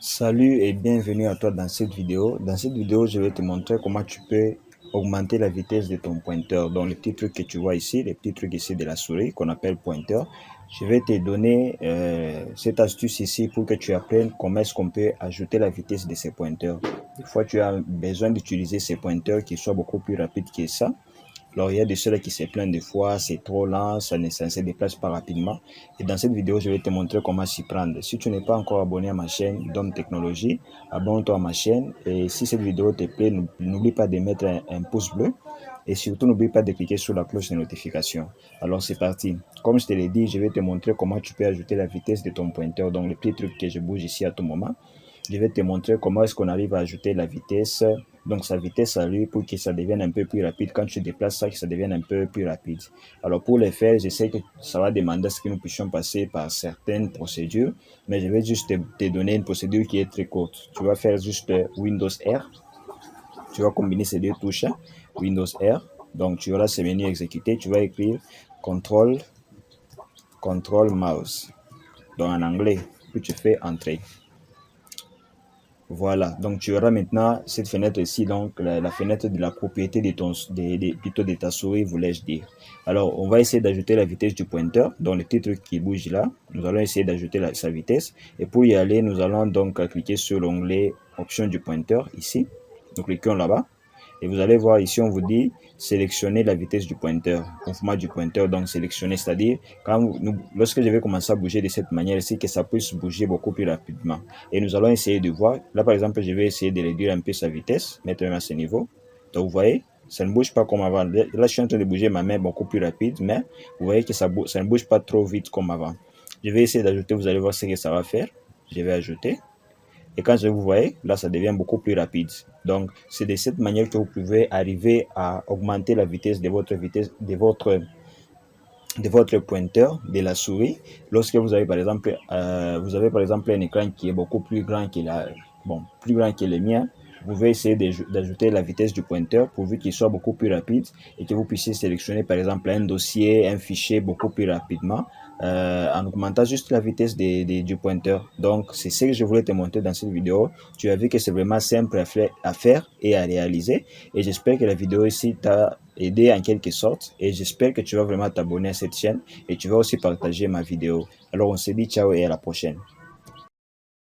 Salut et bienvenue à toi dans cette vidéo. Dans cette vidéo, je vais te montrer comment tu peux augmenter la vitesse de ton pointeur. Donc, les petits trucs que tu vois ici, les petits trucs ici de la souris qu'on appelle pointeur. Je vais te donner cette astuce ici pour que tu apprennes comment est-ce qu'on peut ajouter la vitesse de ces pointeurs. Des fois, tu as besoin d'utiliser ces pointeurs qui soient beaucoup plus rapides que ça. Alors, il y a de ceux-là qui se plaignent des fois, c'est trop lent, ça ne se déplace pas rapidement. Et dans cette vidéo, je vais te montrer comment s'y prendre. Si tu n'es pas encore abonné à ma chaîne Dom Technologie, abonne-toi à ma chaîne. Et si cette vidéo te plaît, n'oublie pas de mettre un pouce bleu. Et surtout, n'oublie pas de cliquer sur la cloche de notification. Alors, c'est parti. Comme je te l'ai dit, je vais te montrer comment tu peux ajouter la vitesse de ton pointeur. Donc, le petit truc que je bouge ici à tout moment. Je vais te montrer comment est-ce qu'on arrive à ajouter la vitesse, donc sa vitesse à lui pour que ça devienne un peu plus rapide. Quand tu déplaces ça, que ça devienne un peu plus rapide. Alors pour le faire, je sais que ça va demander à ce que nous puissions passer par certaines procédures, mais je vais juste te donner une procédure qui est très courte. Tu vas faire juste Windows R, tu vas combiner ces deux touches, Windows R, donc tu auras ce menu exécuté, tu vas écrire contrôle, contrôle mouse, donc en anglais, puis tu fais entrer. Voilà, donc tu auras maintenant cette fenêtre ici, donc la fenêtre de la propriété de plutôt de ta souris, voulais-je dire. Alors, on va essayer d'ajouter la vitesse du pointeur, donc le petit truc qui bouge là. Nous allons essayer d'ajouter sa vitesse. Et pour y aller, nous allons donc cliquer sur l'onglet option du pointeur ici. Donc, cliquons là-bas. Et vous allez voir ici, on vous dit sélectionner la vitesse du pointeur, mouvement du pointeur, donc sélectionner, c'est-à-dire lorsque je vais commencer à bouger de cette manière, c'est que ça puisse bouger beaucoup plus rapidement. Et nous allons essayer de voir, là par exemple, je vais essayer de réduire un peu sa vitesse, mettre même à ce niveau. Donc vous voyez, ça ne bouge pas comme avant. Là, je suis en train de bouger ma main beaucoup plus rapide, mais vous voyez que ça ne bouge pas trop vite comme avant. Je vais essayer d'ajouter, vous allez voir ce que ça va faire. Je vais ajouter. Et quand vous voyez, là, ça devient beaucoup plus rapide. Donc, c'est de cette manière que vous pouvez arriver à augmenter la vitesse, de votre pointeur, de la souris. Lorsque vous avez, par exemple, un écran qui est beaucoup plus grand que plus grand que le mien, vous pouvez essayer d'ajouter la vitesse du pointeur pourvu qu'il soit beaucoup plus rapide et que vous puissiez sélectionner par exemple un dossier, un fichier beaucoup plus rapidement en augmentant juste la vitesse du pointeur. Donc c'est ce que je voulais te montrer dans cette vidéo. Tu as vu que c'est vraiment simple à faire et à réaliser et j'espère que la vidéo ici t'a aidé en quelque sorte et j'espère que tu vas vraiment t'abonner à cette chaîne et tu vas aussi partager ma vidéo. Alors on se dit ciao et à la prochaine.